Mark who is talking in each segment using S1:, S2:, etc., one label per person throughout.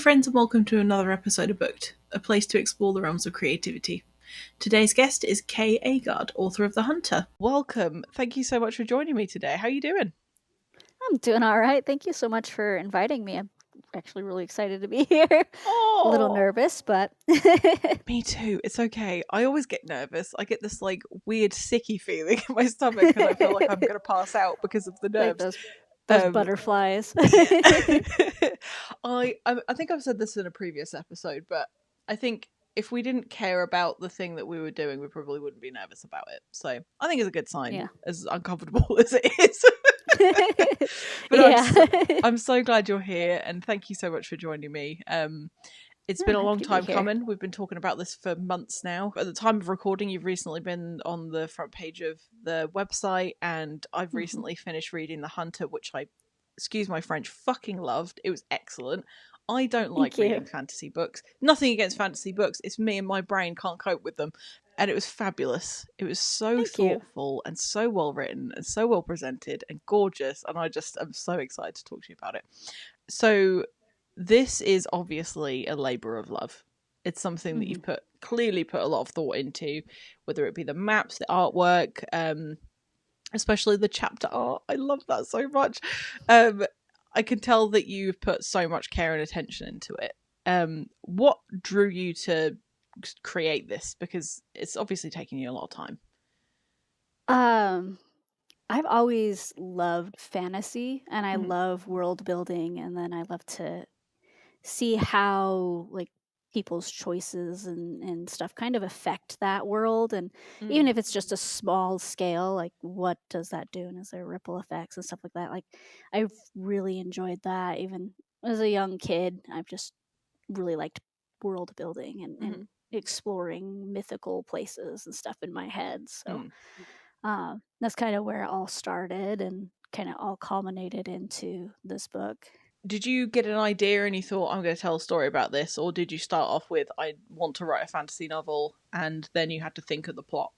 S1: friends, and welcome to another episode of Booked, a place to explore the realms of creativity. Today's guest is Kay Aagard, author of The Hunter. Welcome. Thank you so much for joining me today. How are you doing?
S2: I'm doing all right. Thank you so much for inviting me. I'm actually really excited to be here.
S1: Oh,
S2: A little nervous, but
S1: me too. It's okay. I always get nervous. I get this weird sicky feeling in my stomach and I feel like I'm going to pass out because of the
S2: like
S1: nerves.
S2: those butterflies.
S1: Yeah. I think I've said this in a previous episode, but I think if we didn't care about the thing that we were doing, we probably wouldn't be nervous about it. So I think it's a good sign,
S2: Yeah.
S1: as uncomfortable as it is. But
S2: Yeah.
S1: I'm so glad you're here, and thank you so much for joining me. It's been a
S2: I'm
S1: long
S2: happy to be
S1: time
S2: here.
S1: coming. We've been talking about this for months now. At the time of recording, you've recently been on the front page of the website, and I've recently finished reading The Hunter, which I, excuse my French, fucking loved. It was excellent. I don't like
S2: Thank you.
S1: reading fantasy books. Nothing against fantasy books. It's me and my brain can't cope with them. And it was fabulous. It was so
S2: Thank you.
S1: thoughtful and so well written and so well presented and gorgeous. And I'm so excited to talk to you about it. So this is obviously a labour of love. It's something that you've clearly put a lot of thought into, whether it be the maps, the artwork, especially the chapter art. I love that so much. I can tell that you've put so much care and attention into it. What drew you to create this? Because it's obviously taking you a lot of time.
S2: I've always loved fantasy and I love world building, and then I love to see how people's choices and stuff kind of affect that world, and even if it's just a small scale, like what does that do, and is there ripple effects and stuff like that. Like I've really enjoyed that. Even as a young kid, I've just really liked world building and exploring mythical places and stuff in my head. So that's kind of where it all started and kind of all culminated into this book.
S1: Did you get an idea and you thought, I'm going to tell a story about this? Or did you start off with, I want to write a fantasy novel, and then you had to think of the plot?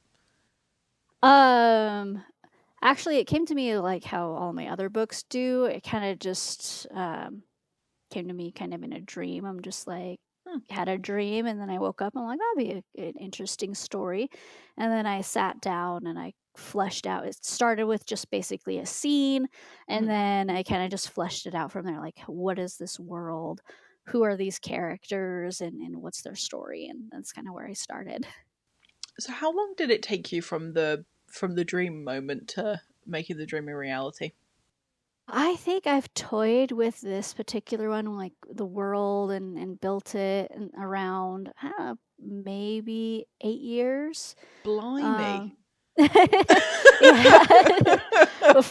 S2: Actually, it came to me like how all my other books do. It kind of just came to me kind of in a dream. I'm just like, had a dream, and then I woke up and I'm like, that'd be an interesting story. And then I sat down and I fleshed out. It started with just basically a scene, and then I kind of just fleshed it out from there. Like, what is this world? Who are these characters, and what's their story? And that's kind of where I started.
S1: So how long did it take you from the dream moment to making the dream a reality?
S2: I think I've toyed with this particular one, like the world, and built it around, I don't know, maybe 8 years.
S1: Blimey.
S2: Yeah.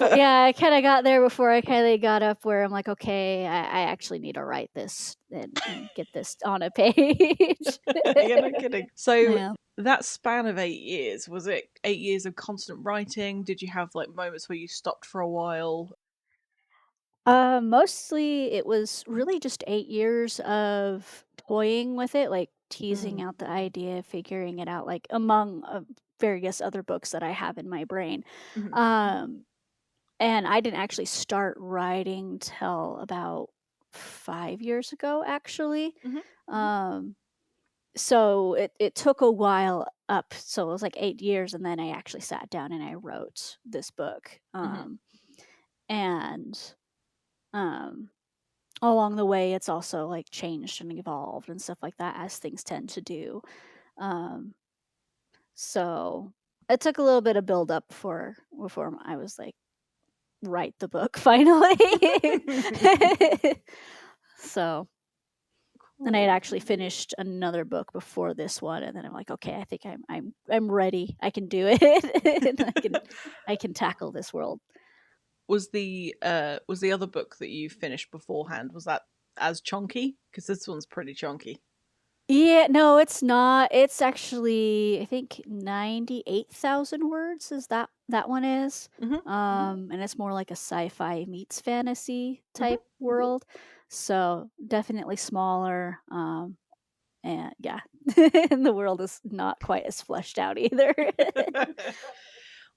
S2: Yeah, I kind of got there before I kind of got up where I'm like, okay, I actually need to write this and get this on a page.
S1: Yeah, no kidding. So
S2: Yeah.
S1: that span of 8 years, was it 8 years of constant writing? Did you have moments where you stopped for a while?
S2: Mostly it was really just 8 years of toying with it, like teasing out the idea, figuring it out, like among various other books that I have in my brain. Um, and I didn't actually start writing till about 5 years ago, actually. So it took a while up. So it was like 8 years, and then I actually sat down and I wrote this book. And along the way, it's also like changed and evolved and stuff like that, as things tend to do. So it took a little bit of build up before I was like, write the book finally. So, and I had actually finished another book before this one, and then I'm like, okay, I think I'm ready. I can do it. And I can tackle this world.
S1: Was the other book that you finished beforehand, was that as chunky? Because this one's pretty chunky.
S2: Yeah, no, it's not. It's actually, I think 98,000 words is that one is. And it's more like a sci-fi meets fantasy type world. So definitely smaller. And yeah, and the world is not quite as fleshed out either.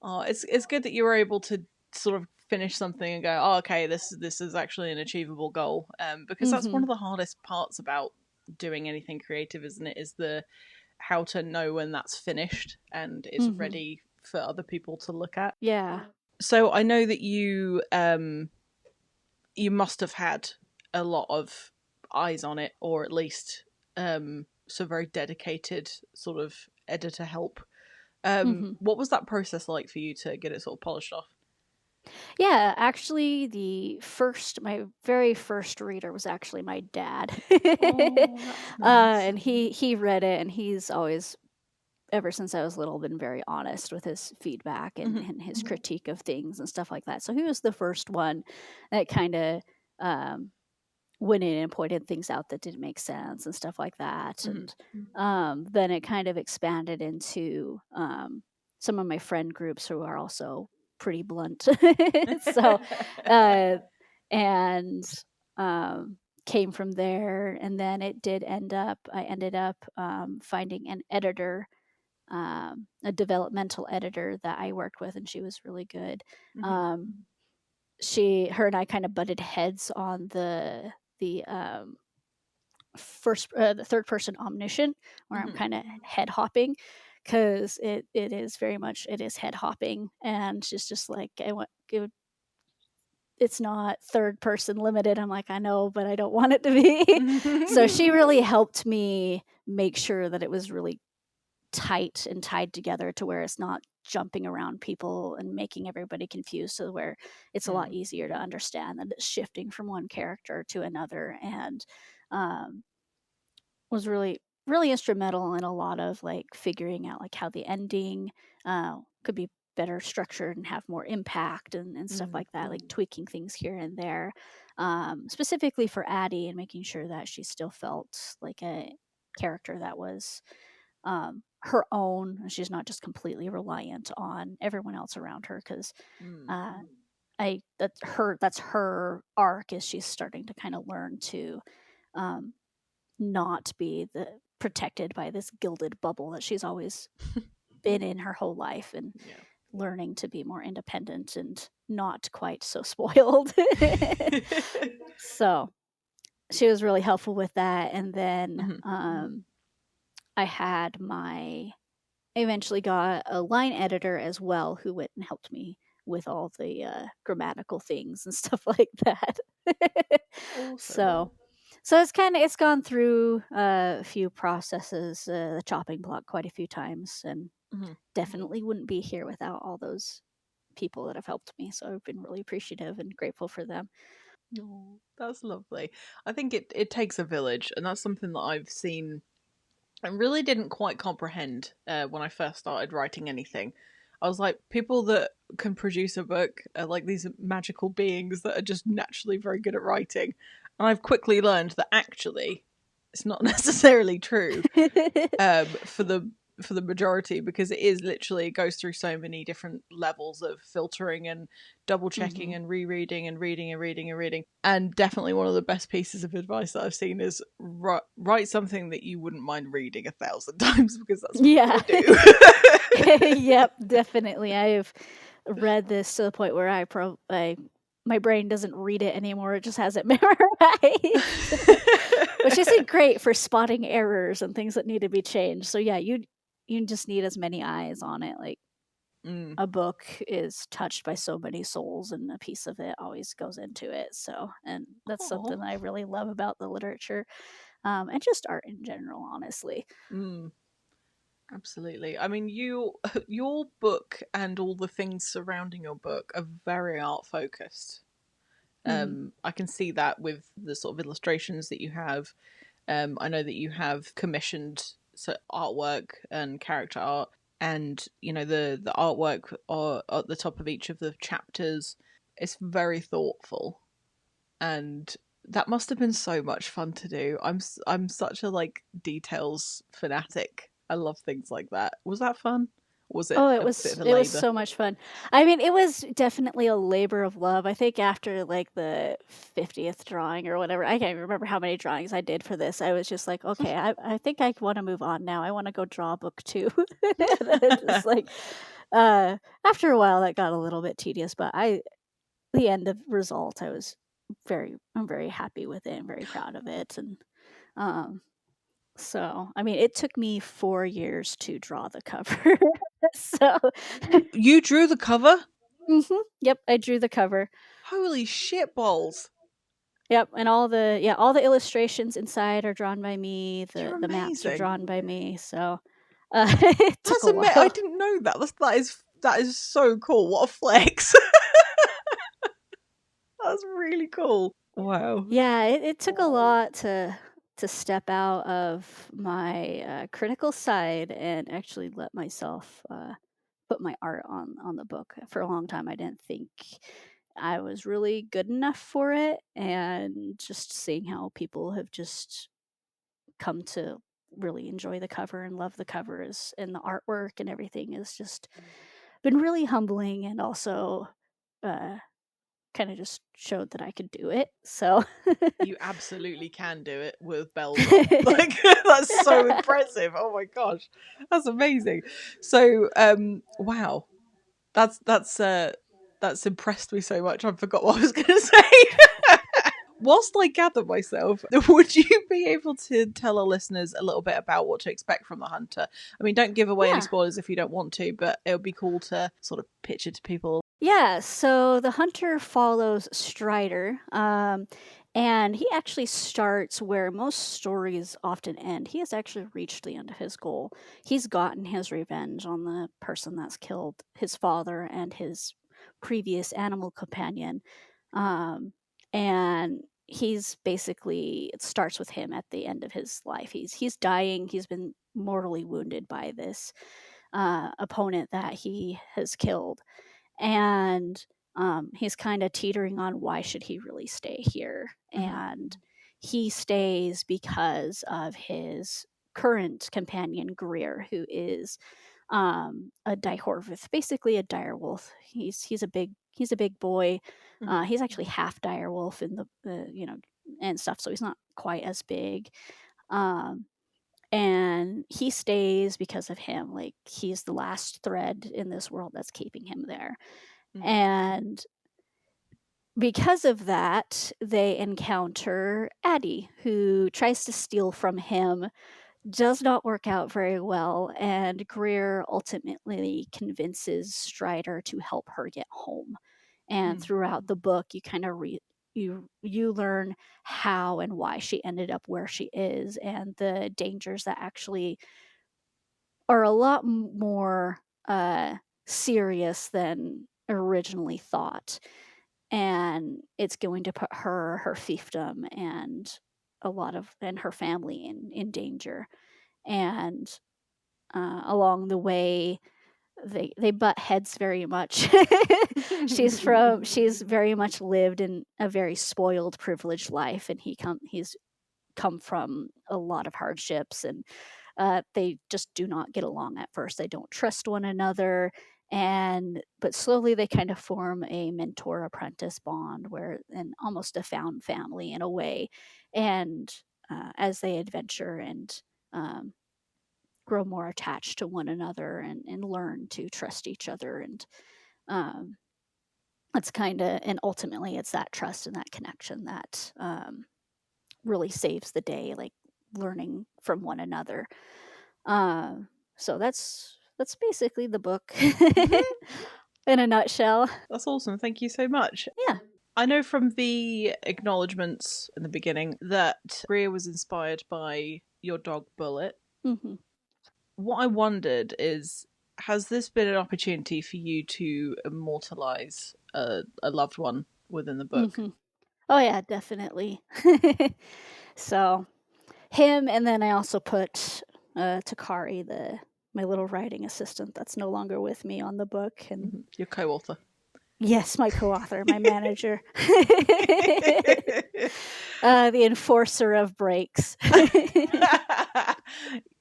S1: Oh, it's good that you were able to sort of finish something and go, oh, okay, this is actually an achievable goal. Because that's one
S2: Mm-hmm.
S1: of the hardest parts about doing anything creative, isn't it? Is the how to know when that's finished and it's
S2: Mm-hmm.
S1: ready for other people to look at.
S2: Yeah.
S1: So I know that you must have had a lot of eyes on it, or at least some very dedicated sort of editor help.
S2: Mm-hmm.
S1: What was that process like for you to get it sort of polished off?
S2: Yeah, actually, my very first reader was actually my dad,
S1: Oh, that's nice.
S2: and he read it, and he's always, ever since I was little, been very honest with his feedback
S1: Mm-hmm.
S2: and his critique of things and stuff like that. So he was the first one that kind of um, went in and pointed things out that didn't make sense and stuff like that.
S1: Mm-hmm.
S2: And then it kind of expanded into some of my friend groups who are also pretty blunt. So, uh, and came from there. And then I ended up finding an editor, a developmental editor that I worked with, and she was really good.
S1: Mm-hmm.
S2: Um, her and I kind of butted heads on the the third person omniscient, where I'm
S1: Mm-hmm.
S2: kind of head hopping, because it is very much, it is head hopping, and she's just like, it's not third person limited. I'm like, I know, but I don't want it to be. So she really helped me make sure that it was really tight and tied together to where it's not jumping around people and making everybody confused, so where it's a lot
S1: Mm.
S2: easier to understand that it's shifting from one character to another. And um, was really instrumental in a lot of like figuring out like how the ending could be better structured and have more impact and stuff
S1: Mm.
S2: like that, like tweaking things here and there, specifically for Addie, and making sure that she still felt like a character that was her own, and she's not just completely reliant on everyone else around her. Because
S1: Mm.
S2: uh, that's her arc, is she's starting to kind of learn to um, not be protected by this gilded bubble that she's always been in her whole life, and
S1: Yeah.
S2: learning to be more independent and not quite so spoiled. So she was really helpful with that. And then
S1: Mm-hmm.
S2: I eventually got a line editor as well, who went and helped me with all the grammatical things and stuff like that.
S1: Awesome.
S2: so it's gone through a few processes, the chopping block quite a few times, and
S1: Mm-hmm.
S2: definitely wouldn't be here without all those people that have helped me. So I've been really appreciative and grateful for them.
S1: Oh, that's lovely. I think it takes a village, and that's something that I've seen and really didn't quite comprehend when I first started writing anything. I was like, people that can produce a book are like these magical beings that are just naturally very good at writing. And I've quickly learned that actually it's not necessarily true for the majority, because it is literally, it goes through so many different levels of filtering and double checking
S2: hmm
S1: and rereading and reading and reading and reading. And definitely one of the best pieces of advice that I've seen is write something that you wouldn't mind reading 1,000 times, because that's what you're
S2: Yeah.
S1: gonna do.
S2: Yep, definitely. I've read this to the point where my brain doesn't read it anymore. It just has it memorized. Which isn't great for spotting errors and things that need to be changed. So yeah, you just need as many eyes on it. Like,
S1: Mm.
S2: a book is touched by so many souls, and a piece of it always goes into it. So, and that's
S1: Oh.
S2: something I really love about the literature, and just art in general, honestly.
S1: Mm. Absolutely. I mean, your book and all the things surrounding your book are very art focused.
S2: hmm
S1: I can see that with the sort of illustrations that you have. I know that you have commissioned artwork and character art, and the artwork are at the top of each of the chapters. It's very thoughtful, and that must have been so much fun to do. I'm such a like details fanatic. I love things like that. Was that fun? Or was it
S2: Oh,
S1: a bit of a
S2: it was
S1: labor?
S2: so much fun. I mean, it was definitely a labor of love. I think after like the 50th drawing or whatever, I can't even remember how many drawings I did for this. I was just like, okay, I think I want to move on now. I want to go draw a book too. And then just like, After a while, that got a little bit tedious, but the end of result, I'm very happy with it and very proud of it. And um, so, I mean, it took me 4 years to draw the cover. So,
S1: You drew the cover?
S2: yep, I drew the cover.
S1: Holy shit balls.
S2: Yep, and all the illustrations inside are drawn by me.
S1: You're
S2: The maps are
S1: amazing.
S2: drawn by me. So, it took
S1: That's
S2: a
S1: I
S2: while.
S1: didn't know that. That is so cool. What a flex. That's really cool. Wow.
S2: Yeah, it took a lot to step out of my critical side and actually let myself put my art on the book. For a long time, I didn't think I was really good enough for it, and just seeing how people have just come to really enjoy the cover and love the covers and the artwork and everything has just been really humbling, and also uh, kind of just showed that I could do it. So.
S1: You absolutely can do it with bells on. Like that's so impressive. Oh my gosh. That's amazing. So wow. That's impressed me so much. I forgot what I was gonna say. Whilst I gather myself, would you be able to tell our listeners a little bit about what to expect from the hunter? I mean, don't give away any
S2: Yeah.
S1: spoilers if you don't want to, but it would be cool to sort of pitch it to people.
S2: Yeah, so the hunter follows Strider, and he actually starts where most stories often end. He has actually reached the end of his goal. He's gotten his revenge on the person that's killed his father and his previous animal companion. Um, and he's basically, it starts with him at the end of his life. He's dying. He's been mortally wounded by this opponent that he has killed, and he's kind of teetering on why should he really stay here.
S1: Mm-hmm.
S2: And he stays because of his current companion Greer, who is a Dihorvith, basically a direwolf. He's a big boy.
S1: Mm-hmm.
S2: He's actually half direwolf in the and stuff, so he's not quite as big. um, and he stays because of him. Like, he's the last thread in this world that's keeping him there.
S1: Mm-hmm.
S2: And because of that, they encounter Addie, who tries to steal from him, does not work out very well, and Greer ultimately convinces Strider to help her get home. And
S1: Mm-hmm.
S2: throughout the book, you kind of you learn how and why she ended up where she is, and the dangers that actually are a lot more serious than originally thought. And it's going to put her fiefdom, and her family in danger. And along the way, they butt heads very much. She's very much lived in a very spoiled, privileged life, and he's come from a lot of hardships, and they just do not get along at first. They don't trust one another, but slowly they kind of form a mentor apprentice bond, and almost a found family in a way. And as they adventure and um, grow more attached to one another, and learn to trust each other, and um, it's kind of and ultimately it's that trust and that connection that really saves the day, like learning from one another. So that's basically the book in a nutshell.
S1: That's awesome. Thank you so much.
S2: Yeah.
S1: I know from the acknowledgements in the beginning that Greer was inspired by your dog Bullet.
S2: Hmm.
S1: What I wondered is, has this been an opportunity for you to immortalize a loved one within the book?
S2: Hmm. Oh yeah, definitely. So him, and then I also put Takari, the my little writing assistant that's no longer with me on the book, and
S1: Your co-author.
S2: yes, my co-author, my manager, the enforcer of breaks.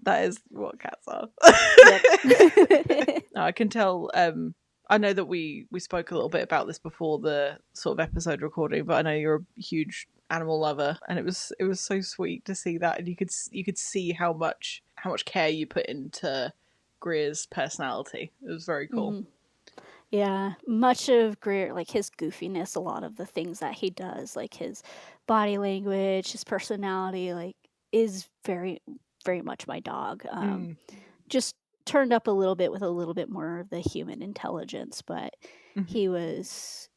S1: That is what cats are.
S2: Yep.
S1: No, I can tell. I know that we spoke a little bit about this before the sort of episode recording, but I know you're a huge animal lover, and it was so sweet to see that, and you could see how much care you put into Greer's personality. It was very cool.
S2: Mm-hmm. Yeah, much of Greer, like his goofiness, a lot of the things that he does, like his body language, his personality, like is very, very much my dog.
S1: Mm.
S2: Just turned up a little bit with a little bit more of the human intelligence, but
S1: Mm-hmm.
S2: he was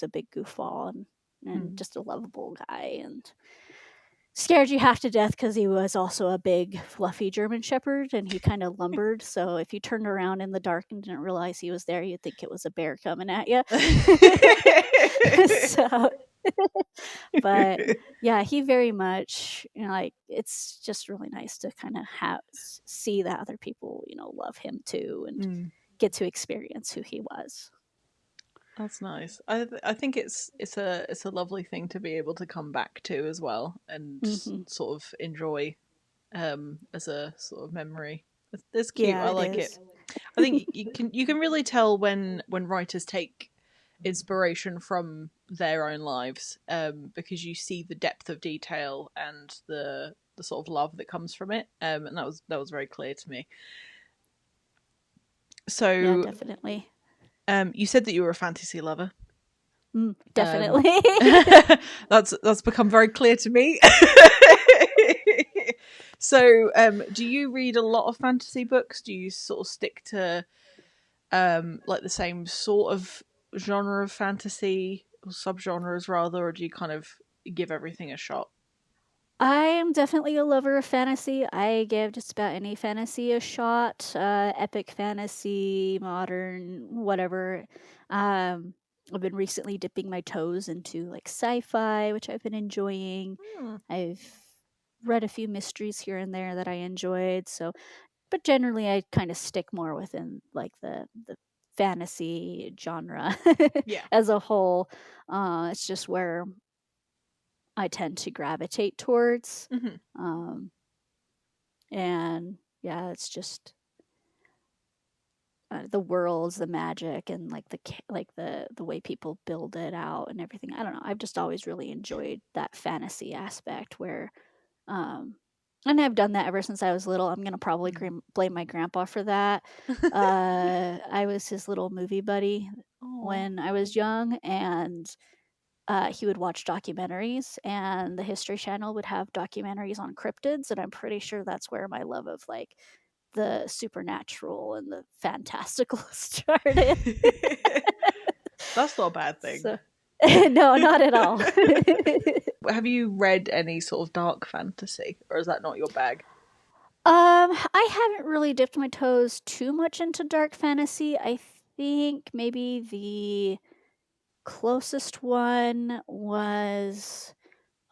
S2: a big goofball and
S1: Mm.
S2: just a lovable guy and scared you half to death because he was also a big fluffy German shepherd and he kind of lumbered, so if you turned around in the dark and didn't realize he was there, you'd think it was a bear coming at you. So, but yeah, he very much, like it's just really nice to kind of have see that other people, love him too and
S1: Mm.
S2: get to experience who he was.
S1: That's nice. I think it's a lovely thing to be able to come back to as well, and
S2: Hmm.
S1: sort of enjoy as a sort of memory. It's cute.
S2: Yeah,
S1: I
S2: it
S1: like it.
S2: is.
S1: I think you can really tell when writers take inspiration from their own lives, because you see the depth of detail and the sort of love that comes from it, and that was very clear to me.
S2: Yeah,
S1: So,
S2: definitely.
S1: you said that you were a fantasy lover. Um,
S2: Definitely.
S1: that's become very clear to me. So, do you read a lot of fantasy books? Do you sort of stick to like the same sort of genre of fantasy or subgenres rather, or do you kind of give everything a shot?
S2: I am definitely a lover of fantasy. I give just about any fantasy a shot. Epic fantasy, modern, whatever. Um, I've been recently dipping my toes into like sci-fi, which I've been enjoying.
S1: Hmm.
S2: I've read a few mysteries here and there that I enjoyed. So, but generally, I kind of stick more within like the fantasy genre
S1: Yeah.
S2: as a whole. It's just where I tend to gravitate towards.
S1: Hmm.
S2: Um, and yeah, it's just the worlds, the magic, and like the way people build it out and everything. I don't know. I've just always really enjoyed that fantasy aspect where, um, and I've done that ever since I was little. I'm gonna probably blame my grandpa for that. I was his little movie buddy
S1: Oh.
S2: when I was young, and he would watch documentaries, and the History Channel would have documentaries on cryptids, and I'm pretty sure that's where my love of like the supernatural and the fantastical started.
S1: That's not a bad thing.
S2: So, no, not at all.
S1: Have you read any sort of dark fantasy, or is that not your bag?
S2: I haven't really dipped my toes too much into dark fantasy. I think maybe the closest one was,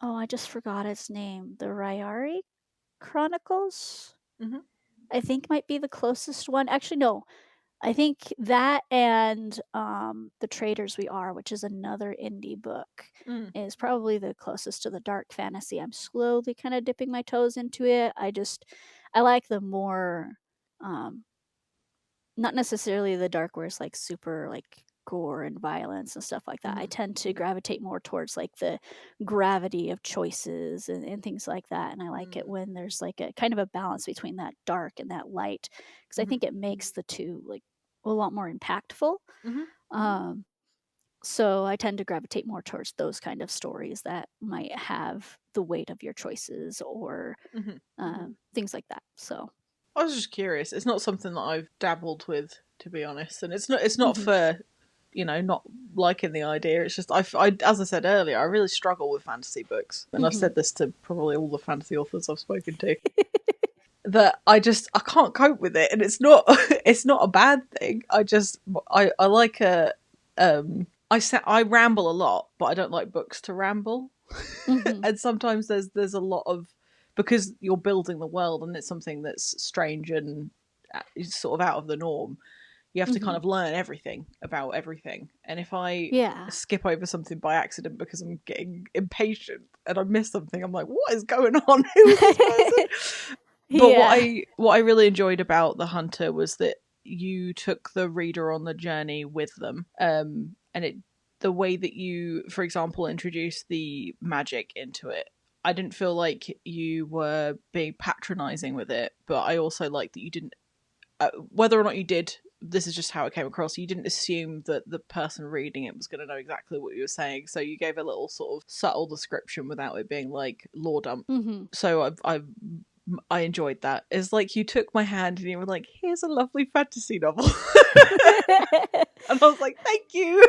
S2: oh, I just forgot its name. The Ryari Chronicles,
S1: Hmm.
S2: I think might be the closest one. Actually, no. I think that and The Traders We Are, which is another indie book,
S1: Mm.
S2: is probably the closest to the dark fantasy. I'm slowly kind of dipping my toes into it. I like the more, um, not necessarily the dark where it's like super like gore and violence and stuff like that. I
S1: Hmm.
S2: tend to gravitate more towards like the gravity of choices and things like that. And I like it
S1: Mm.
S2: when there's like a kind of a balance between that dark and that light because I
S1: Hmm.
S2: think it makes the two like a lot more impactful.
S1: Hmm.
S2: Um, so I tend to gravitate more towards those kind of stories that might have the weight of your choices or
S1: Hmm.
S2: things like that. So,
S1: I was just curious. It's not something that I've dabbled with, to be honest, and it's not
S2: mhm,
S1: for not liking the idea. It's just I as I said earlier, I really struggle with fantasy books, and I've
S2: mhm.
S1: said this to probably all the fantasy authors I've spoken to. That I can't cope with it, and it's not it's not a bad thing. I like a I ramble a lot, but I don't like books to ramble.
S2: Mhm.
S1: And sometimes there's a lot of, because you're building the world and it's something that's strange and sort of out of the norm. You have to kind
S2: Mhm.
S1: of learn everything about everything, and if I
S2: Yeah.
S1: skip over something by accident because I'm getting impatient and I miss something, I'm like, what is going on? Who is this person? But
S2: Yeah.
S1: what I really enjoyed about The Hunter was that you took the reader on the journey with them, and it the way that you, for example, introduced the magic into it. I didn't feel like you were being patronizing with it, but I also like that you didn't whether or not you did, this is just how it came across. You didn't assume that the person reading it was going to know exactly what you were saying, so you gave a little sort of subtle description without it being like lore dump.
S2: Mm-hmm.
S1: So I enjoyed that. It's like you took my hand and you were like, "Here's a lovely fantasy novel," and I was like, "Thank you."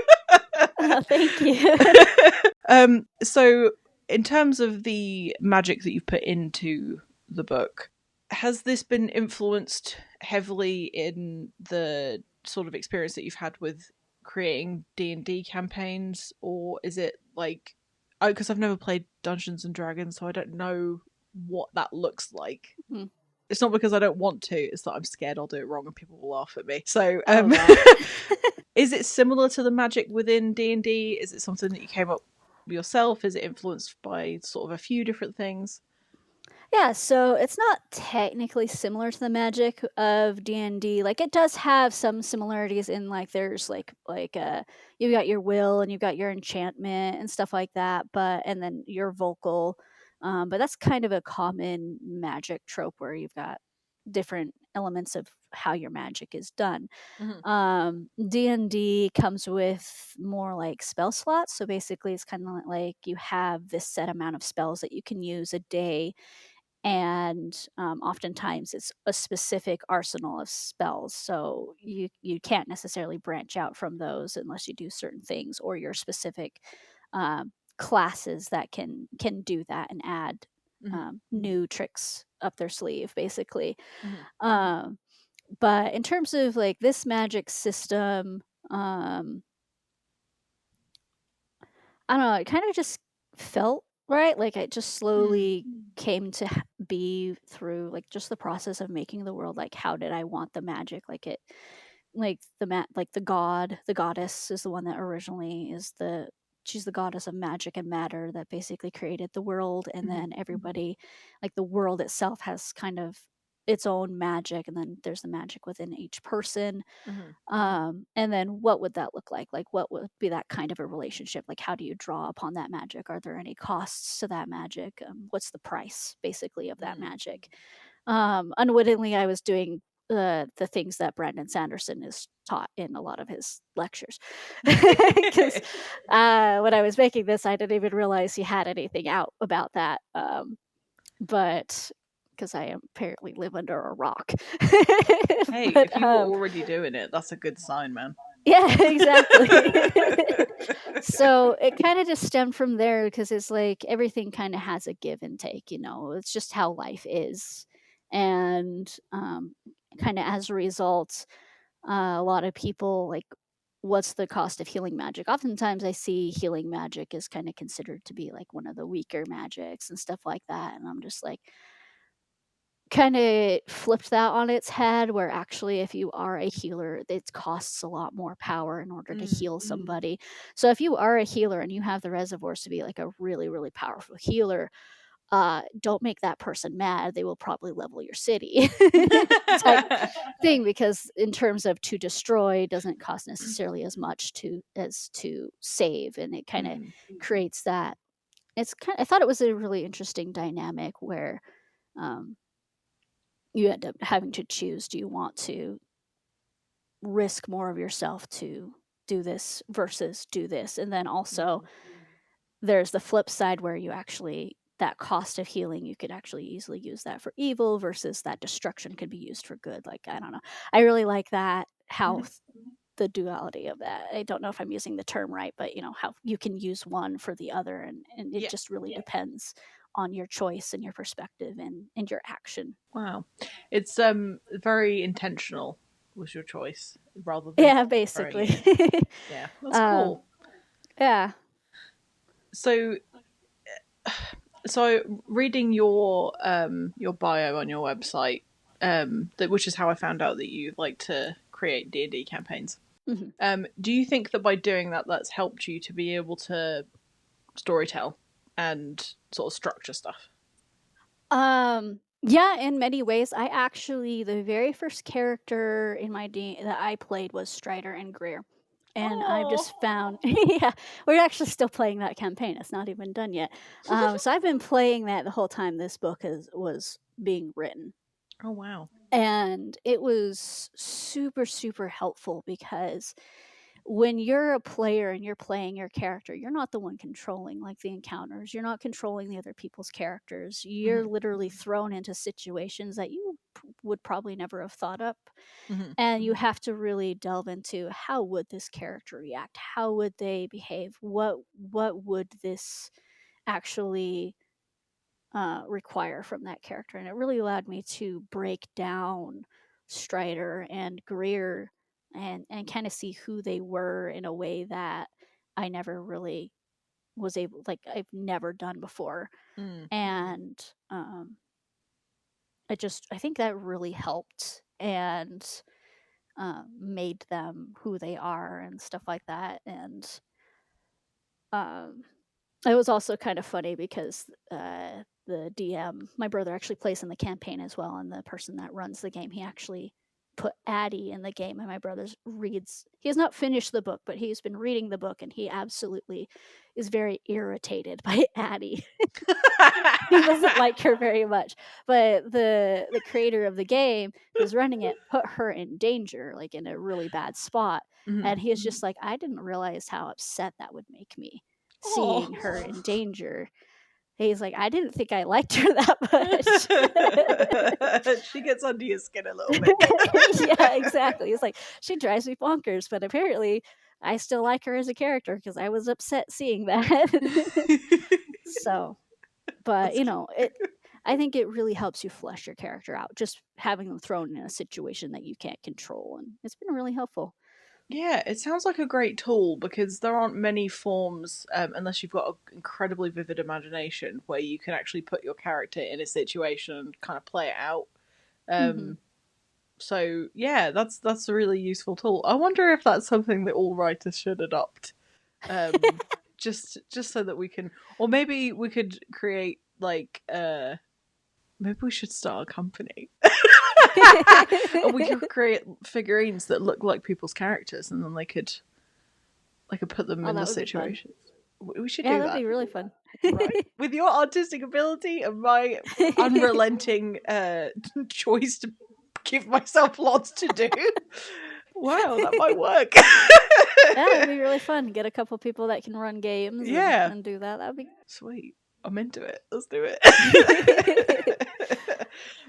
S2: Thank you.
S1: So in terms of the magic that you've put into the book, has this been influenced heavily in the sort of experience that you've had with creating D&D campaigns, or is it like, oh, because I've never played Dungeons and Dragons, so I don't know what that looks like.
S2: Mm-hmm.
S1: It's not because I don't want to, it's that I'm scared I'll do it wrong and people will laugh at me. So
S2: Oh god.
S1: is it similar to the magic within D&D? Is it something that you came up yourself? Is it influenced by sort of a few different things?
S2: Yeah, so it's not technically similar to the magic of D&D. Like it does have some similarities in like there's you've got your will and you've got your enchantment and stuff like that, but and then your vocal. But that's kind of a common magic trope where you've got different elements of how your magic is done. D&D comes with more like spell slots, so basically it's kind of like you have this set amount of spells that you can use a day, and oftentimes it's a specific arsenal of spells, so you can't necessarily branch out from those unless you do certain things or your specific classes that can do that and add new tricks up their sleeve basically. um, but in terms of like this magic system, um, I don't know, it kind of just felt right. Like it just slowly came to be through like just the process of making the world. Like, how did I want the magic? Like it, like like the goddess is the one that originally is she's the goddess of magic and matter that basically created the world, and then everybody, like the world itself has kind of its own magic, and then there's the magic within each person. And then what would that look like? Like, what would be that kind of a relationship? Like, how do you draw upon that magic? Are there any costs to that magic? What's the price, basically, of that magic? Unwittingly, I was doing the things that Brandon Sanderson is taught in a lot of his lectures. Because when I was making this, I didn't even realize he had anything out about that. But because I apparently live under a rock.
S1: Hey,
S2: But
S1: if you were already doing it, that's a good sign, man.
S2: yeah, exactly. So it kind of just stemmed from there because it's like everything kind of has a give and take, it's just how life is. And kind of as a result, a lot of people like, what's the cost of healing magic? Oftentimes I see healing magic is kind of considered to be like one of the weaker magics and stuff like that. And I'm just like, kind of flipped that on its head, where actually if you are a healer, it costs a lot more power in order to heal somebody. So if you are a healer and you have the reservoirs to be like a really really powerful healer, don't make that person mad. They will probably level your city type thing, because in terms of to destroy doesn't cost necessarily as much to save, and it kind of creates that. I thought it was a really interesting dynamic where um, you end up having to choose, do you want to risk more of yourself to do this versus do this? And then also there's the flip side where you actually, that cost of healing, you could actually easily use that for evil versus that destruction could be used for good. Like, I don't know, I really like that, how the duality of that. I don't know if I'm using the term right, but how you can use one for the other, and it
S1: Yeah.
S2: just really depends on your choice and your perspective and your action.
S1: Wow. It's very intentional was your choice rather than
S2: Yeah,
S1: throwing
S2: basically.
S1: it in. Yeah, that's cool.
S2: Yeah.
S1: So reading your bio on your website, which is how I found out that you like to create D&D campaigns.
S2: Mhm.
S1: Do you think that by doing that, that's helped you to be able to storytell and sort of structure stuff?
S2: Yeah, in many ways. I actually, the very first character in my that I played was Strider and Greer. And I've
S1: Oh.
S2: just found, yeah, we're actually still playing that campaign. It's not even done yet. So I've been playing that the whole time this book was being written.
S1: Oh wow.
S2: And it was super, super helpful because when you're a player and you're playing your character, you're not the one controlling like the encounters. You're not controlling the other people's characters. You're
S1: Hmm.
S2: literally thrown into situations that you would probably never have thought up.
S1: Hmm.
S2: And you have to really delve into how would this character react? How would they behave? What would this actually require from that character? And it really allowed me to break down Strider and Greer and kind of see who they were in a way that I never really was able, like I've never done before.
S1: Mm.
S2: And I think that really helped and made them who they are and stuff like that. And um, it was also kind of funny because the DM, my brother actually plays in the campaign as well, and the person that runs the game, he actually put Addie in the game, and my brother reads. He has not finished the book, but he's been reading the book, and he absolutely is very irritated by Addie. He doesn't like her very much, but the creator of the game who's running it put her in danger, like in a really bad spot,
S1: Hmm.
S2: and he was just like, I didn't realize how upset that would make me
S1: Oh.
S2: seeing her in danger. He's like, I didn't think I liked her that much.
S1: She gets under your skin a little bit.
S2: Yeah, exactly. It's like she drives me bonkers, but apparently I still like her as a character because I was upset seeing that. So, but
S1: That's cute.
S2: I think it really helps you flesh your character out, just having them thrown in a situation that you can't control, and it's been really helpful.
S1: Yeah, it sounds like a great tool because there aren't many forms, unless you've got an incredibly vivid imagination, where you can actually put your character in a situation and kind of play it out.
S2: Hmm.
S1: Um, so yeah, that's a really useful tool. I wonder if that's something that all writers should adopt, um, just so that we can, or maybe we could create like, maybe we should start a company. And we could create figurines that look like people's characters, and then they could put them
S2: Oh,
S1: in the
S2: that would be fun.
S1: situations. We should
S2: Yeah,
S1: do
S2: that'd
S1: that,
S2: be really fun.
S1: right? With your artistic ability and my unrelenting choice to give myself lots to do. Wow, that might work.
S2: Yeah, it'd be really fun. Get a couple people that can run games
S1: Yeah,
S2: and do that. That'd be.
S1: sweet. I'm into it. Let's do it.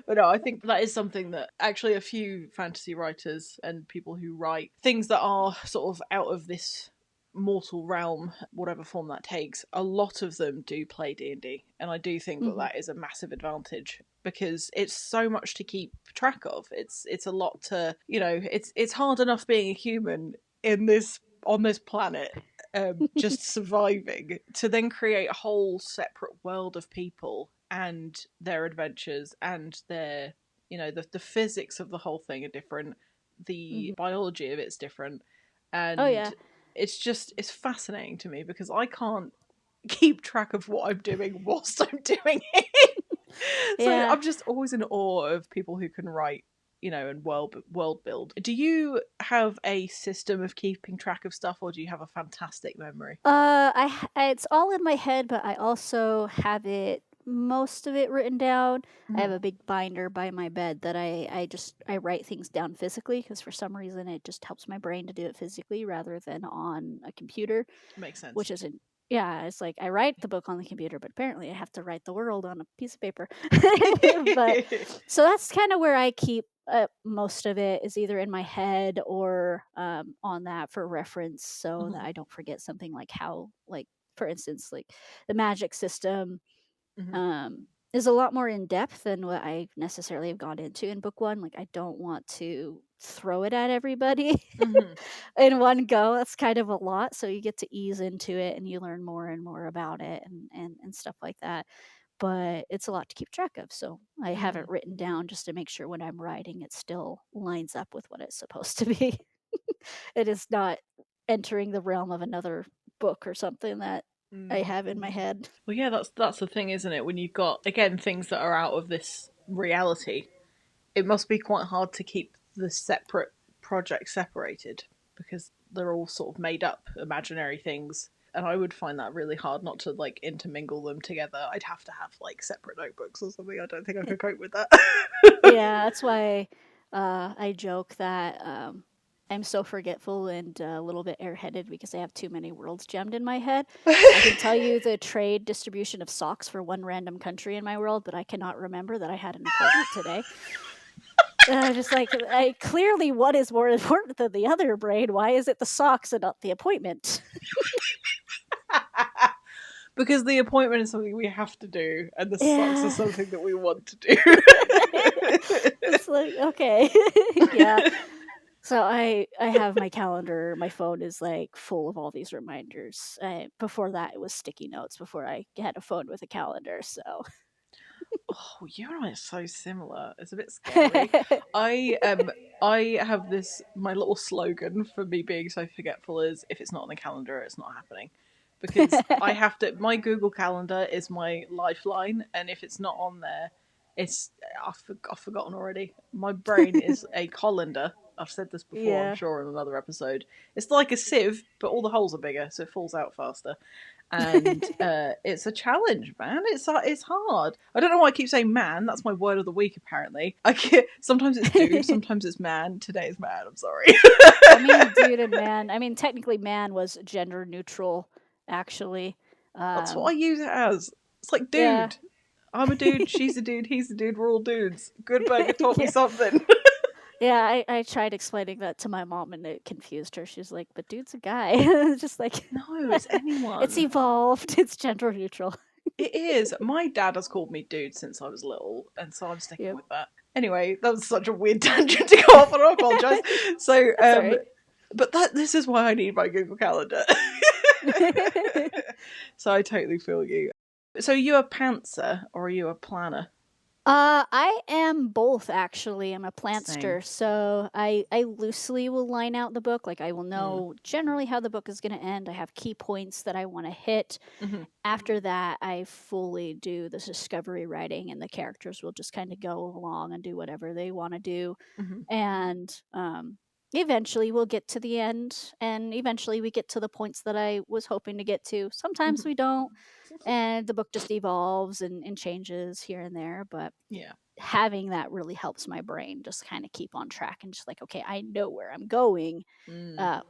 S1: But no, I think that is something that actually a few fantasy writers and people who write things that are sort of out of this mortal realm, whatever form that takes, a lot of them do play D&D, and I do think that
S2: Hmm.
S1: that is a massive advantage because it's so much to keep track of. It's a lot to, it's hard enough being a human in this on this planet, just surviving, to then create a whole separate world of people and their adventures and their, the physics of the whole thing are different, the
S2: Hmm.
S1: biology of it's different,
S2: Oh
S1: and
S2: yeah,
S1: it's fascinating to me because I can't keep track of what I'm doing whilst I'm doing it. So
S2: yeah.
S1: I'm just always in awe of people who can write, and world build. Do you have a system of keeping track of stuff, or do you have a fantastic memory?
S2: It's all in my head, but I also have it most of it written down. I have
S1: Mhm.
S2: a big binder by my bed that I write things down physically because for some reason it just helps my brain to do it physically rather than on a computer,
S1: Makes sense.
S2: which isn't. Yeah, it's like I write the book on the computer, but apparently I have to write the world on a piece of paper. But so that's kind of where I keep most of it is either in my head or on that for reference so that
S1: Mhm.
S2: I don't forget something like how, like, for instance, like the magic system
S1: Mhm.
S2: um, is a lot more in depth than what I necessarily have gone into in book one. Like, I don't want to throw it at everybody
S1: Mhm.
S2: in one go. That's kind of a lot. So you get to ease into it and you learn more and more about it and stuff like that. But it's a lot to keep track of. So I have it
S1: Mhm.
S2: written down just to make sure when I'm writing, it still lines up with what it's supposed to be. It is not entering the realm of another book or something that I
S1: Mm.
S2: have in my head.
S1: Well, yeah, that's the thing, isn't it? When you've got, again, things that are out of this reality, it must be quite hard to keep the separate projects separated because they're all sort of made up imaginary things. and I would find that really hard not to like intermingle them together. I'd have to have like separate notebooks or something. I don't think I could cope with that.
S2: Yeah, that's why I joke that I'm so forgetful and a little bit airheaded because I have too many worlds gemmed in my head. I can tell you the trade distribution of socks for one random country in my world, but I cannot remember that I had an appointment today. Just like, I clearly, what is more important than the other brain? Why is it the socks and not the appointment?
S1: Because the appointment is something we have to do, and the socks are
S2: Yeah.
S1: something that we want to do.
S2: It's like, okay. Yeah. So I have my calendar. My phone is like full of all these reminders. Before that, it was sticky notes. Before I had a phone with a calendar, so
S1: Oh, you and I are so similar. It's a bit scary. I I have this my little slogan for me being so forgetful is if it's not on the calendar, it's not happening. Because I have to my Google Calendar is my lifeline, and if it's not on there, it's I've forgotten already. My brain is a colander. I've said this before, I'm
S2: yeah.
S1: sure, in another episode. It's like a sieve, but all the holes are bigger, so it falls out faster. And it's a challenge, man. It's hard. I don't know why I keep saying man. That's my word of the week, apparently. Sometimes it's dude, sometimes it's man. Today is man. I'm sorry.
S2: I mean, dude and man. I mean, technically, man was gender neutral, actually.
S1: That's what I use it as. It's like
S2: Yeah.
S1: dude. I'm a dude. She's a dude. He's a dude. We're all dudes. Good burger taught me
S2: Yeah.
S1: something.
S2: Yeah, I tried explaining that to my mom and it confused her. She's like, but dude's a guy. Just like,
S1: No, it's
S2: it's
S1: anyone.
S2: evolved. It's gender neutral.
S1: It is. My dad has called me dude since I was little, and so I'm sticking
S2: Yep.
S1: with that. Anyway, that was such a weird tangent to go off on. I apologise. So,
S2: That's all right.
S1: but this is why I need my Google Calendar. So I totally feel you. So, are you a pantser or are you a planner?
S2: I am both actually. I'm a
S1: Same.
S2: plantster, so I loosely will line out the book. Like I will
S1: Mm.
S2: know generally how the book is going to end. I have key points that I want to hit.
S1: Mm-hmm.
S2: After that, I fully do the discovery writing, and the characters will just kind of go along and do whatever they want to do.
S1: Mm-hmm.
S2: And eventually, we'll get to the end, and eventually, we get to the points that I was hoping to get to. Sometimes
S1: Mm-hmm.
S2: we don't, and the book just evolves and changes here and there. But
S1: Yeah.
S2: having that really helps my brain just kind of keep on track and just like, okay, I know where I'm going.
S1: Mm.
S2: Uh,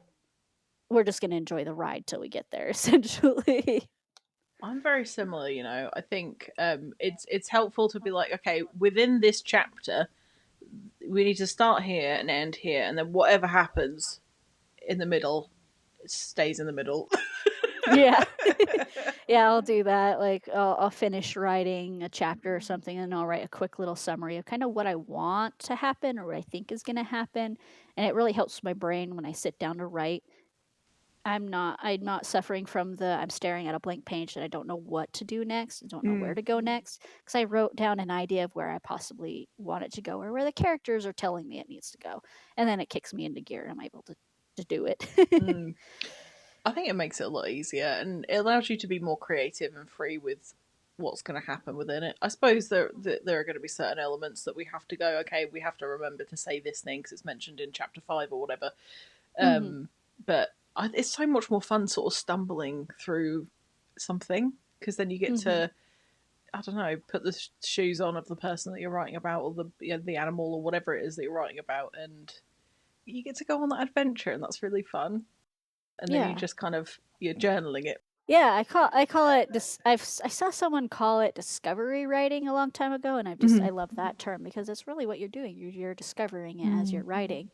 S2: we're just going to enjoy the ride till we get there, essentially.
S1: I'm very similar, I think it's helpful to be like, okay, within this chapter, we need to start here and end here, and then whatever happens in the middle stays in the middle.
S2: Yeah. Yeah, I'll do that. Like, I'll finish writing a chapter or something, and I'll write a quick little summary of kind of what I want to happen or what I think is going to happen. And it really helps my brain when I sit down to write. I'm not suffering from the I'm staring at a blank page and I don't know what to do next. I don't know where
S1: Mm.
S2: to go next because I wrote down an idea of where I possibly want it to go or where the characters are telling me it needs to go. And then it kicks me into gear and I'm able to do it.
S1: Mm. I think it makes it a lot easier, and it allows you to be more creative and free with what's going to happen within it. I suppose there are going to be certain elements that we have to go. Okay, we have to remember to say this thing because it's mentioned in chapter 5 or whatever.
S2: Hmm.
S1: But it's so much more fun, sort of stumbling through something, because then you get
S2: Hmm.
S1: to, I don't know, put the shoes on of the person that you're writing about, or the animal, or whatever it is that you're writing about, and you get to go on that adventure, and that's really fun. And then you
S2: Yeah.
S1: just kind of you're journaling it.
S2: Yeah, I call it I saw someone call it discovery writing a long time ago, and I
S1: Mm-hmm.
S2: love that term because it's really what you're doing. You're discovering it as
S1: Mm.
S2: you're writing.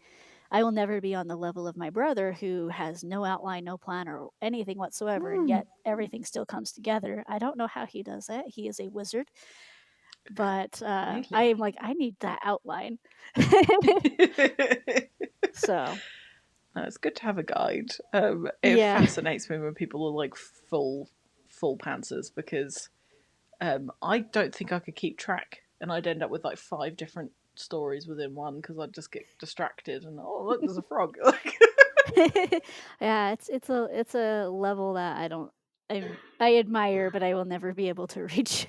S2: I will never be on the level of my brother who has no outline, no plan, or anything whatsoever, and
S1: Mm.
S2: yet everything still comes together. I don't know how he does it. He is a wizard, but I
S1: Really?
S2: am like, I need that outline. So
S1: No, it's good to have a guide. It
S2: yeah,
S1: fascinates me when people are like full pantsers, because I don't think I could keep track, and I'd end up with like 5 different stories within one because I'd just get distracted and, oh look, there's a frog.
S2: yeah, it's a level that I don't. I admire, but I will never be able to reach.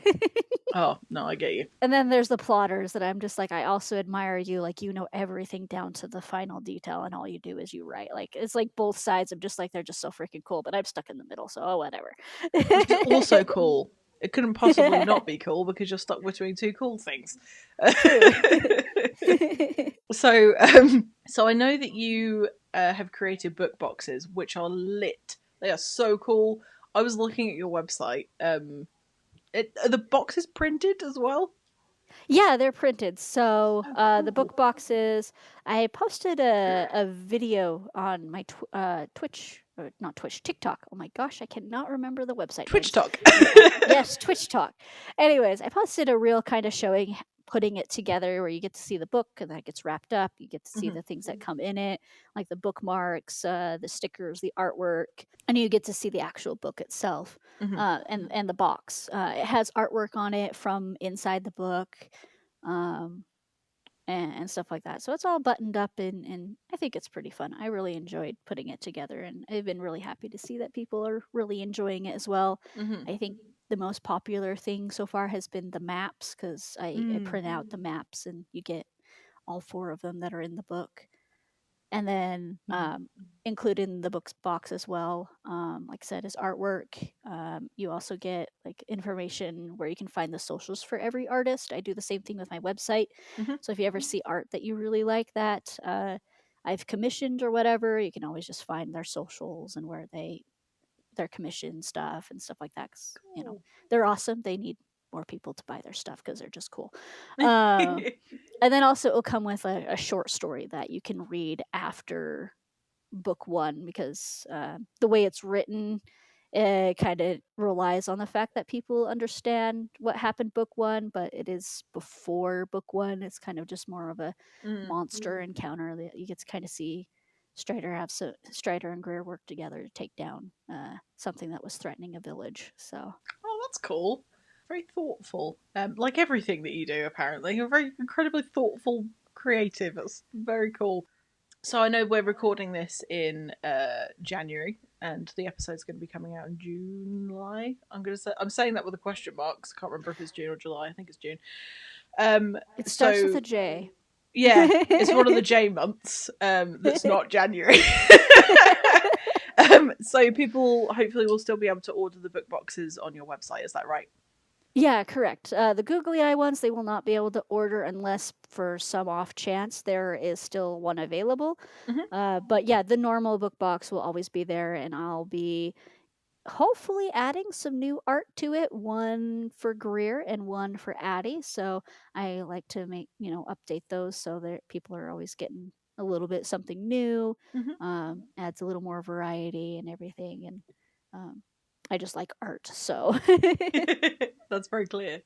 S1: Oh, no, I get you.
S2: And then there's the plotters that I'm just like, I also admire you. Like, you know everything down to the final detail, and all you do is you write. Like, it's like both sides. I'm just like, they're just so freaking cool, but I'm stuck in the middle, so oh, whatever.
S1: Which is also cool. It couldn't possibly not be cool because you're stuck between two cool things.
S2: True.
S1: So I know that you have created book boxes, which are lit. They are so cool. I was looking at your website. Are the boxes printed as well?
S2: Yeah, they're printed. So the
S1: Cool.
S2: book boxes, I posted a video on my Twitch, or not Twitch, TikTok. Oh my gosh, I cannot remember the website
S1: Twitch
S2: names.
S1: talk.
S2: Yes, Twitch Talk. Anyways, I posted a reel kind of showing putting it together where you get to see the book and that gets wrapped up. You get to see
S1: Mhm,
S2: the things that come in it, like the bookmarks, the stickers, the artwork, and you get to see the actual book itself
S1: mhm,
S2: and the box. It has artwork on it from inside the book. Um, and stuff like that. So it's all buttoned up, and I think it's pretty fun. I really enjoyed putting it together, and I've been really happy to see that people are really enjoying it as well.
S1: mhm,
S2: I think the most popular thing so far has been the maps because I
S1: mm,
S2: print out the maps and you get all four of them that are in the book. And then
S1: mhm,
S2: included in the book's box as well, like I said, is artwork. You also get like information where you can find the socials for every artist. I do the same thing with my website.
S1: mhm.
S2: So if you ever see art that you really like that I've commissioned or whatever, you can always just find their socials and where their commission stuff and stuff like that. 'Cause,
S1: Cool.
S2: they're awesome. They need more people to buy their stuff because they're just cool. Uh, and then also it'll come with a short story that you can read after book one because the way it's written, it kind of relies on the fact that people understand what happened book one, but it is before book one. It's kind of just more of a
S1: Mm.
S2: monster encounter that you get to kind of see Strider and Greer work together to take down something that was threatening a village. So
S1: Oh, that's cool. Very thoughtful. Like everything that you do, apparently. You're very incredibly thoughtful, creative. That's very cool. So I know we're recording this in January, and the episode's going to be coming out in July. I'm saying that with a question mark 'cause I can't remember if it's June or July. I think it's June. Um,
S2: it starts with
S1: so
S2: a J.
S1: yeah, it's one of the J months. That's not January. So people hopefully will still be able to order the book boxes on your website. Is that right?
S2: Yeah, correct. The googly eye ones they will not be able to order unless for some off chance there is still one available.
S1: Mm-hmm.
S2: But yeah, the normal book box will always be there, and I'll be hopefully adding some new art to it, one for Greer and one for Addie. So I like to make, update those so that people are always getting a little bit something new,
S1: Mm-hmm.
S2: adds a little more variety and everything. And um, I just like art. So
S1: That's very clear.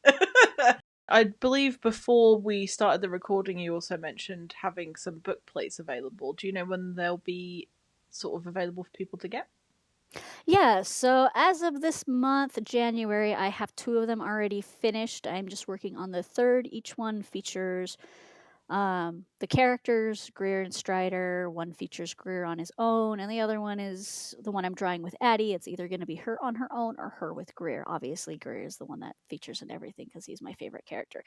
S1: I believe before we started the recording, you also mentioned having some book plates available. Do you know when they'll be sort of available for people to get?
S2: yeah, so as of this month, January, I have two of them already finished. I'm just working on the third. Each one features the characters, Greer and Strider. One features Greer on his own, and the other one is the one I'm drawing with Addie. It's either going to be her on her own or her with Greer. Obviously, Greer is the one that features in everything because he's my favorite character.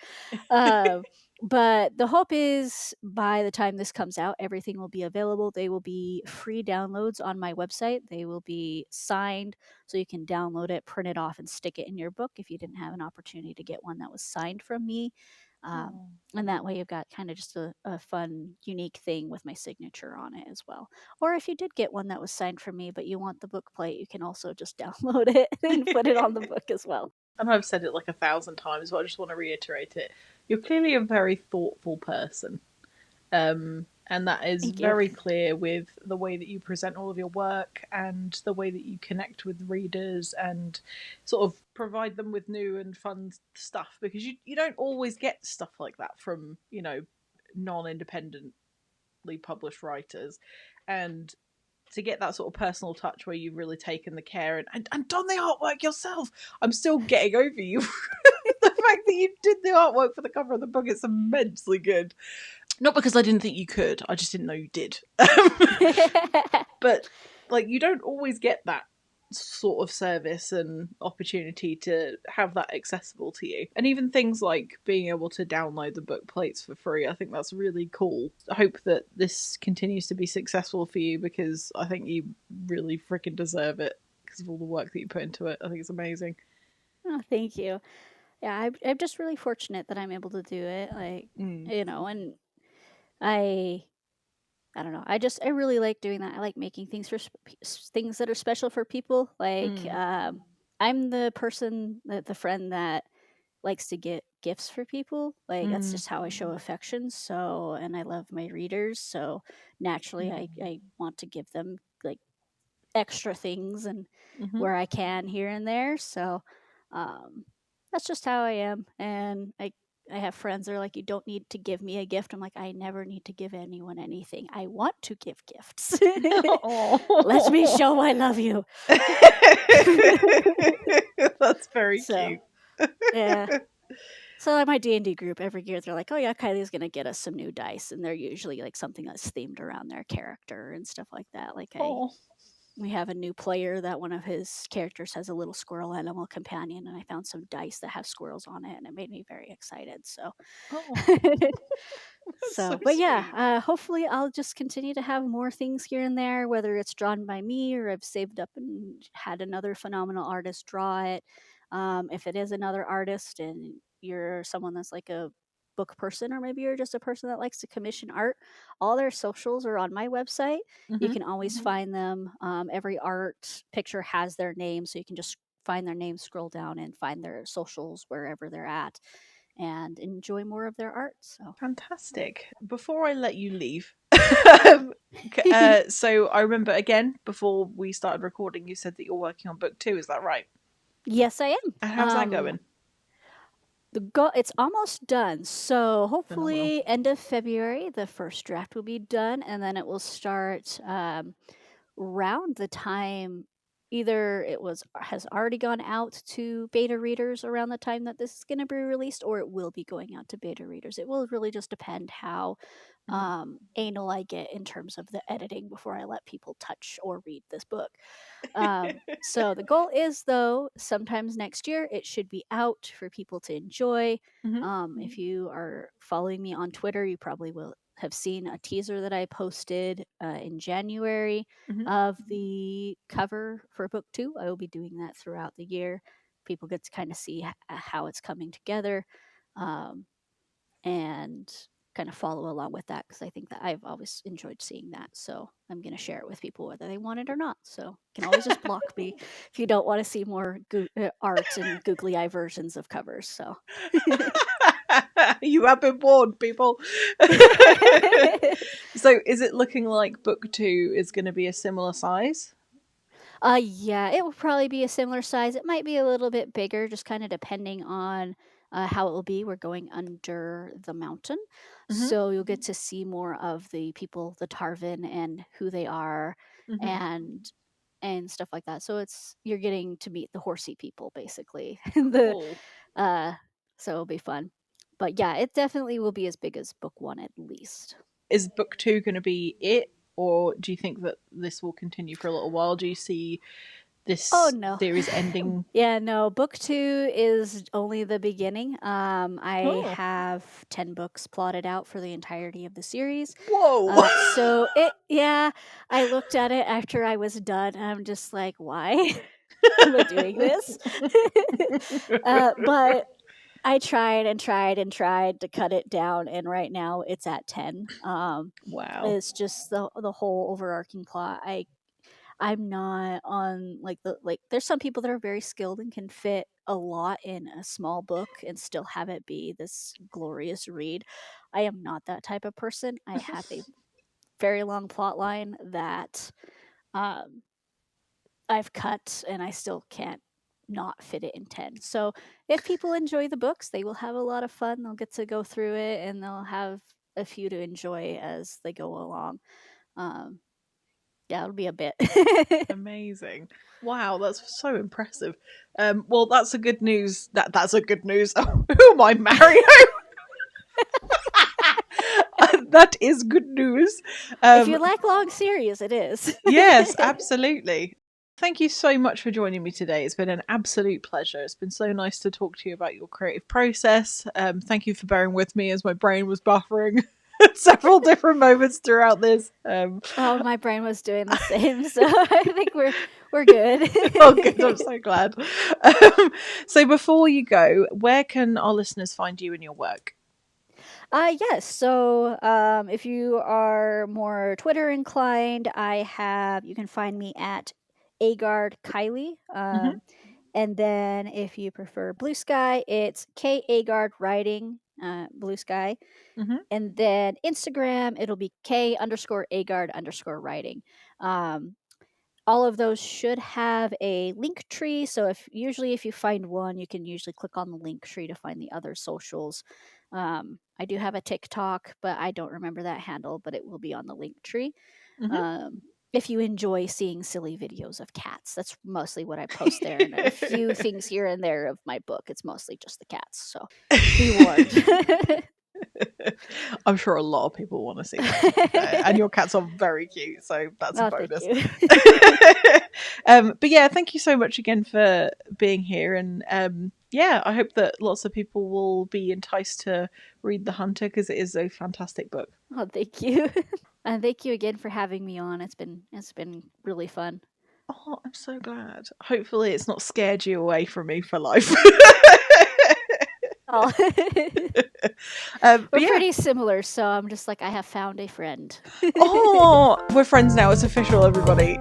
S2: Uh, but the hope is by the time this comes out, everything will be available. They will be free downloads on my website. They will be signed so you can download it, print it off, and stick it in your book if you didn't have an opportunity to get one that was signed from me. Um,
S1: Oh.
S2: and that way you've got kind of just a fun, unique thing with my signature on it as well. Or if you did get one that was signed from me, but you want the book plate, you can also just download it and put it on the book as well.
S1: I know I've said it like 1,000 times, but I just want to reiterate it. You're clearly a very thoughtful person. And that is
S2: Thank you.
S1: very clear with the way that you present all of your work and the way that you connect with readers and sort of provide them with new and fun stuff because you don't always get stuff like that from, non-independently published writers. And to get that sort of personal touch where you've really taken the care and done the artwork yourself, I'm still getting over you. The fact that you did the artwork for the cover of the book is immensely good. Not because I didn't think you could, I just didn't know you did. But like you don't always get that sort of service and opportunity to have that accessible to you. And even things like being able to download the book plates for free, I think that's really cool. I hope that this continues to be successful for you, because I think you really freaking deserve it because of all the work that you put into it. I think it's amazing.
S2: Oh, thank you. Yeah, I'm just really fortunate that I'm able to do it. Like,
S1: Mm.
S2: and I I don't know. I really like doing that. I like making things for things that are special for people. Like,
S1: Mm.
S2: I'm the person that the friend that likes to get gifts for people. Like, that's
S1: Mm.
S2: just how I show affection. So, and I love my readers. So naturally, I want to give them like extra things and
S1: Mm-hmm.
S2: where I can here and there. So, um, that's just how I am. And I have friends that are like, you don't need to give me a gift. I'm like, I never need to give anyone anything. I want to give gifts. Let me
S1: Oh.
S2: show I love you.
S1: That's very
S2: So,
S1: cute.
S2: yeah. So at my D&D group, every year they're like, "Oh yeah, Kylie's gonna get us some new dice," and they're usually like something that's themed around their character and stuff like that.
S1: Oh.
S2: We have a new player that one of his characters has a little squirrel animal companion, and I found some dice that have squirrels on it, and it made me very excited. So,
S1: Oh. That's so
S2: but yeah,
S1: sweet.
S2: hopefully I'll just continue to have more things here and there, whether it's drawn by me or I've saved up and had another phenomenal artist draw it. If it is another artist and you're someone that's like a book person, or maybe you're just a person that likes to commission art, all their socials are on my website. You
S1: Mm-hmm.
S2: can always find them. Every art picture has their name, so you can just find their name, scroll down, and find their socials wherever they're at, and enjoy more of their art. So.
S1: Fantastic. Before I let you leave, so I remember again before we started recording, you said that you're working on book two. Is that right?
S2: Yes, I
S1: And
S2: am.
S1: how's that going?
S2: It's almost done. So
S1: Phenomenal.
S2: hopefully end of February the first draft will be done, and then it will start around the time either it was has already gone out to beta readers around the time that this is going to be released, or it will be going out to beta readers. It will really just depend how
S1: Mm.
S2: anal I get in terms of the editing before I let people touch or read this book. So the goal is, though, sometimes next year it should be out for people to enjoy.
S1: Mm-hmm.
S2: If you are following me on Twitter, you probably will have seen a teaser that I posted in January
S1: Mm-hmm.
S2: of the cover for book two. I will be doing that throughout the year. People get to kind of see how it's coming together. Um, and kind of follow along with that, because I think that I've always enjoyed seeing that. So I'm going to share it with people whether they want it or not. So you can always just block me if you don't want to see more art and googly eye versions of covers. So.
S1: You have been warned, people. So, is it looking like book two is going to be a similar size?
S2: Yeah, it will probably be a similar size. It might be a little bit bigger, just kind of depending on how it will be. We're going under the mountain,
S1: Mm-hmm.
S2: so you'll get to see more of the people, the Tarvin, and who they are,
S1: Mm-hmm.
S2: and stuff like that. So you're getting to meet the horsey people, basically. the
S1: Cool.
S2: uh, so it'll be fun. But yeah, it definitely will be as big as book one at least.
S1: Is book two going to be it, or do you think that this will continue for a little while? Do you see
S2: Oh
S1: this
S2: no.
S1: series ending?
S2: Yeah, no, book two is only the beginning. I
S1: Oh,
S2: have 10 books plotted out for the entirety of the series.
S1: whoa!
S2: So yeah, I looked at it after I was done, and I'm just like, why am I doing this? But I tried and tried and tried to cut it down, and right now it's at 10.
S1: Wow.
S2: It's just the whole overarching plot. I'm not on like there's some people that are very skilled and can fit a lot in a small book and still have it be this glorious read. I am not that type of person. I have a very long plot line that um I've cut, and I still can't not fit it in 10. So if people enjoy the books, they will have a lot of fun. They'll get to go through it, and they'll have a few to enjoy as they go along. Um yeah, it'll be a bit.
S1: Amazing. Wow, that's so impressive. Well, that's a good news. That's a good news. Oh, who am I, Mario? That is good news.
S2: If you
S1: Um,
S2: like long series, it is.
S1: yes, absolutely. thank you so much for joining me today. It's been an absolute pleasure. It's been so nice to talk to you about your creative process. Thank you for bearing with me as my brain was buffering at several different moments throughout this.
S2: Oh, my brain was doing the same, so I think we're good.
S1: Oh, good. I'm so glad. So before you go, where can our listeners find you and your work?
S2: Yes. So, if you are more Twitter inclined, you can find me at Aagard Kylie.
S1: Mm-hmm.
S2: And then if you prefer Blue Sky, it's K Aagard Writing, Blue Sky.
S1: Mm-hmm.
S2: And then Instagram, it'll be K underscore Aagard underscore writing. Um, all of those should have a link tree. So if you find one, you can usually click on the link tree to find the other socials. I do have a TikTok, but I don't remember that handle, but it will be on the link tree.
S1: Mm-hmm.
S2: If you enjoy seeing silly videos of cats, that's mostly what I post there, and a few things here and there of my book. It's mostly just the cats, so be warned.
S1: I'm sure a lot of people want to see that, to be fair. And your cats are very cute, so that's a
S2: Oh, thank
S1: bonus.
S2: you.
S1: But yeah, thank you so much again for being here. And yeah, I hope that lots of people will be enticed to read The Hunter because it is a fantastic book.
S2: Oh, thank you. And thank you again for having me on. It's been really fun.
S1: Oh, I'm so glad. Hopefully, it's not scared you away from me for life.
S2: Oh.
S1: But
S2: We're
S1: yeah.
S2: pretty similar, so I'm just like, I have found a friend.
S1: Oh, we're friends now. It's official, everybody.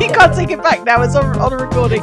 S1: You can't take it back now. It's on a recording.